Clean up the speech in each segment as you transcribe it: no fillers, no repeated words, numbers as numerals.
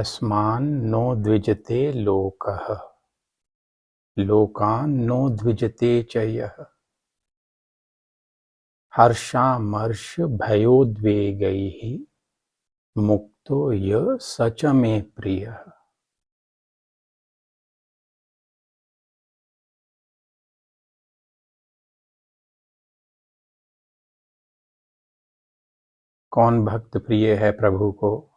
यस्मान् no द्विजते लोकः लोकान् नो द्विजते च यः हर्षामर्षभयोद्वेगैः मुक्तो यः स च मे प्रियः। कौन भक्त प्रिय है प्रभु को?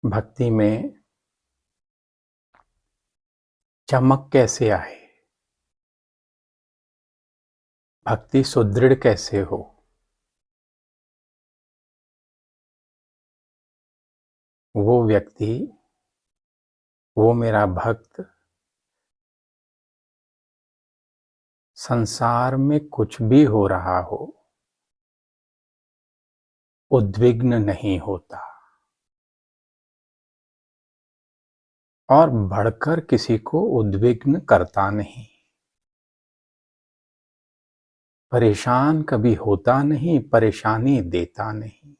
भक्ति में चमक कैसे आए, भक्ति सुदृढ़ कैसे हो? वो व्यक्ति, वो मेरा भक्त संसार में कुछ भी हो रहा हो उद्विग्न नहीं होता और बढ़कर किसी को उद्विग्न करता नहीं। परेशान कभी होता नहीं, परेशानी देता नहीं।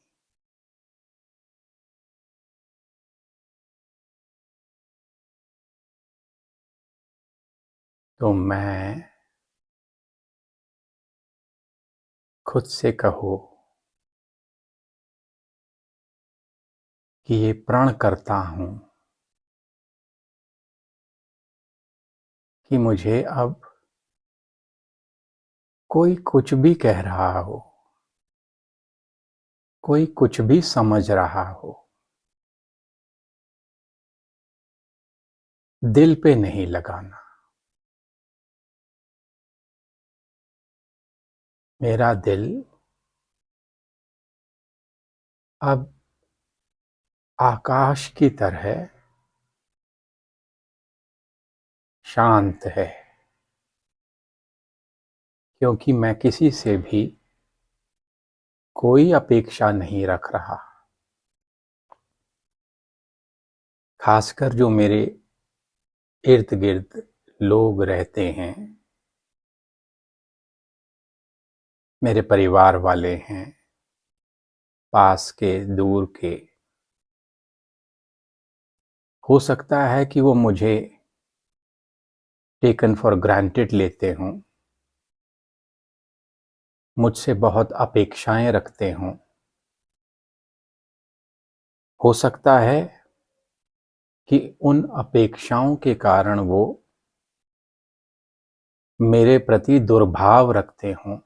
तो मैं खुद से कहो कि ये प्रण करता हूं कि मुझे अब कोई कुछ भी कह रहा हो, कोई कुछ भी समझ रहा हो, दिल पे नहीं लगाना। मेरा दिल अब आकाश की तरह शांत है, क्योंकि मैं किसी से भी कोई अपेक्षा नहीं रख रहा। खासकर जो मेरे इर्द गिर्द लोग रहते हैं, मेरे परिवार वाले हैं, पास के दूर के, हो सकता है कि वो मुझे टेकन फॉर ग्रांटेड लेते हों, मुझसे बहुत अपेक्षाएं रखते हों। हो सकता है कि उन अपेक्षाओं के कारण वो मेरे प्रति दुर्भाव रखते हों,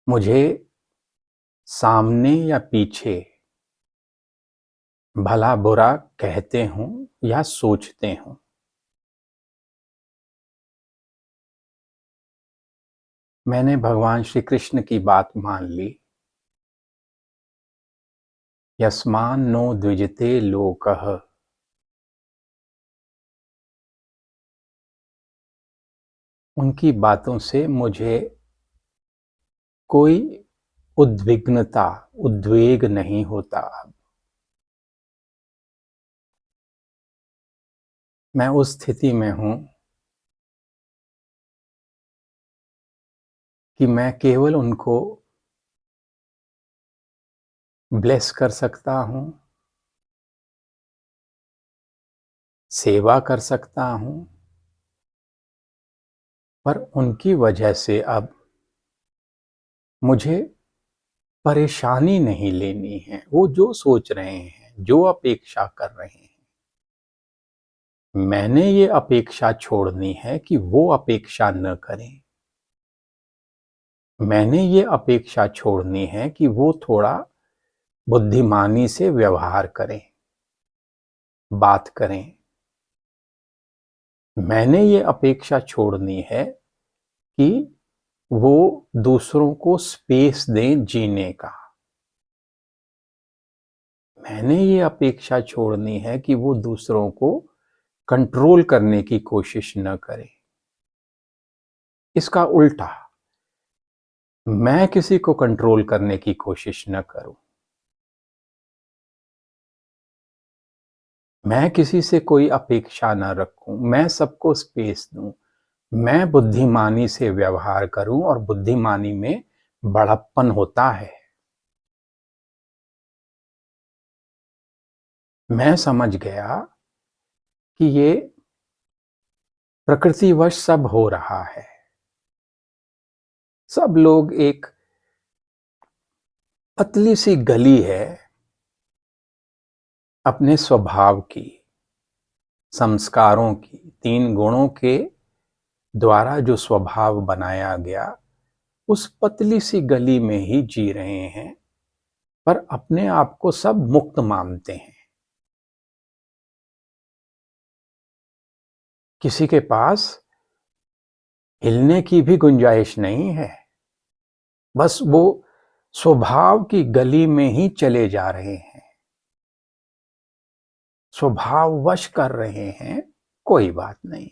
मुझे सामने या पीछे भला बुरा कहते हों या सोचते हों। मैंने भगवान श्री कृष्ण की बात मान ली, यस्मान् नो द्विजते लोकः। उनकी बातों से मुझे कोई उद्विग्नता, उद्वेग नहीं होता। अब मैं उस स्थिति में हूं कि मैं केवल उनको ब्लेस कर सकता हूं, सेवा कर सकता हूं, पर उनकी वजह से अब मुझे परेशानी नहीं लेनी है। वो जो सोच रहे हैं, जो अपेक्षा कर रहे हैं, मैंने ये अपेक्षा छोड़नी है कि वो अपेक्षा न करें। मैंने ये अपेक्षा छोड़नी है कि वो थोड़ा बुद्धिमानी से व्यवहार करें, बात करें। मैंने ये अपेक्षा छोड़नी है कि वो दूसरों को स्पेस दें जीने का। मैंने ये अपेक्षा छोड़नी है कि वो दूसरों को कंट्रोल करने की कोशिश न करें। इसका उल्टा, मैं किसी को कंट्रोल करने की कोशिश न करूं। मैं किसी से कोई अपेक्षा न रखूं, मैं सबको स्पेस दूं, मैं बुद्धिमानी से व्यवहार करूं और बुद्धिमानी में बड़प्पन होता है। मैं समझ गया कि ये प्रकृतिवश सब हो रहा है। सब लोग एक पतली सी गली है अपने स्वभाव की, संस्कारों की, 3 गुणों के द्वारा जो स्वभाव बनाया गया, उस पतली सी गली में ही जी रहे हैं, पर अपने आप को सब मुक्त मानते हैं। किसी के पास हिलने की भी गुंजाइश नहीं है, बस वो स्वभाव की गली में ही चले जा रहे हैं, स्वभाववश कर रहे हैं। कोई बात नहीं,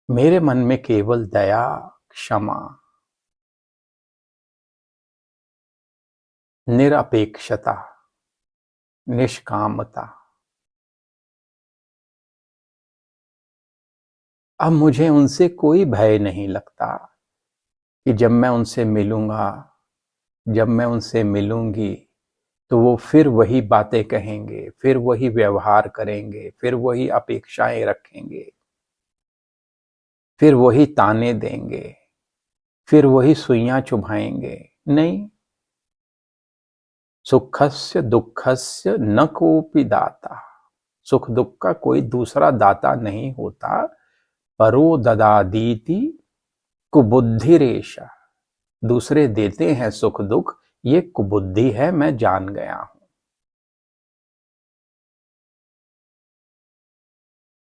मेरे मन में केवल दया, क्षमा, निरपेक्षता, निष्कामता। अब मुझे उनसे कोई भय नहीं लगता कि जब मैं उनसे मिलूंगा, जब मैं उनसे मिलूंगी, तो वो फिर वही बातें कहेंगे, फिर वही व्यवहार करेंगे, फिर वही अपेक्षाएं रखेंगे, फिर वही ताने देंगे, फिर वही सुइयां चुभाएंगे। नहीं, सुखस्य दुखस्य न कोपि दाता। सुख दुख का कोई दूसरा दाता नहीं होता। परो ददादीति कुबुद्धिरेशा। दूसरे देते हैं सुख दुख, ये कुबुद्धि है, मैं जान गया हूं।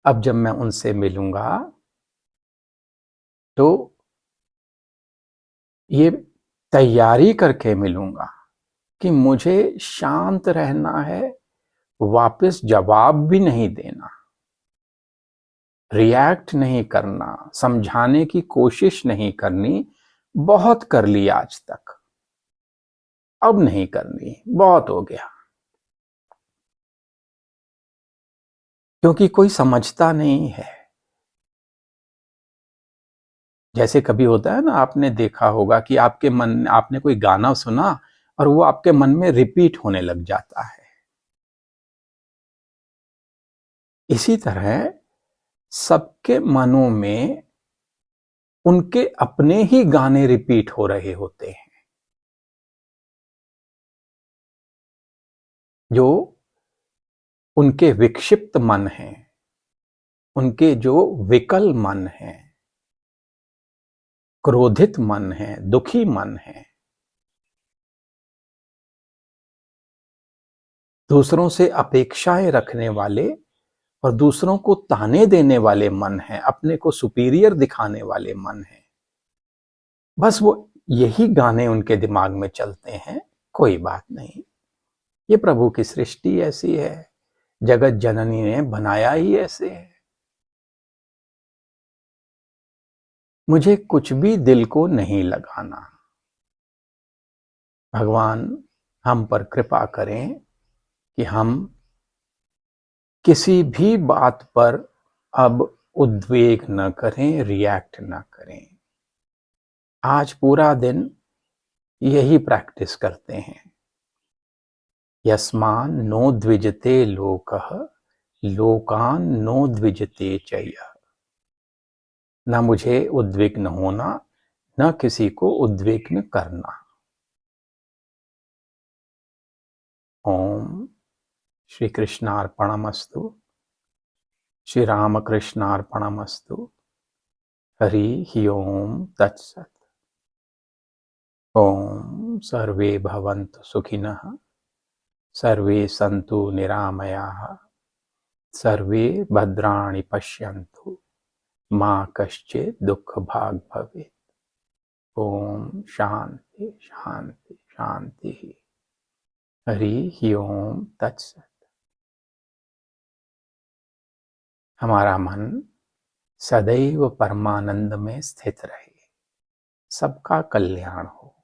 अब जब मैं उनसे मिलूंगा तो ये तैयारी करके मिलूंगा कि मुझे शांत रहना है, वापस जवाब भी नहीं देना, रिएक्ट नहीं करना, समझाने की कोशिश नहीं करनी। बहुत कर ली आज तक, अब नहीं करनी, बहुत हो गया। क्योंकि कोई समझता नहीं है। जैसे कभी होता है ना, आपने देखा होगा कि आपने कोई गाना सुना और वो आपके मन में रिपीट होने लग जाता है। इसी तरह सबके मनों में उनके अपने ही गाने रिपीट हो रहे होते हैं, जो उनके विक्षिप्त मन हैं, उनके जो विकल मन हैं, क्रोधित मन है, दुखी मन है, दूसरों से अपेक्षाएं रखने वाले और दूसरों को ताने देने वाले मन हैं, अपने को सुपीरियर दिखाने वाले मन हैं। बस वो यही गाने उनके दिमाग में चलते हैं। कोई बात नहीं, ये प्रभु की सृष्टि ऐसी है, जगत जननी ने बनाया ही ऐसे है। मुझे कुछ भी दिल को नहीं लगाना। भगवान हम पर कृपा करें कि हम किसी भी बात पर अब उद्वेग न करें, रिएक्ट न करें। आज पूरा दिन यही प्रैक्टिस करते हैं। यस्मान् नो द्विजते लोकः लोकान् नो द्विजते च यः। न मुझे उद्विग्न होना, न किसी को उद्विग्न करना। ओम श्री कृष्णार्पणमस्तु। श्री रामकृष्णार्पणमस्तु। हरि ओम तत्सत्। ओम सर्वे भवन्तु सुखिनः, सर्वे सन्तु निरामयाः, सर्वे भद्राणि पश्यन्तु, मा कश्चित् दुःखभाग् भवेत्। ओम शांति शांति शांति। हरि ओम तत्सत्। हमारा मन सदैव परमानंद में स्थित रहे। सबका कल्याण हो।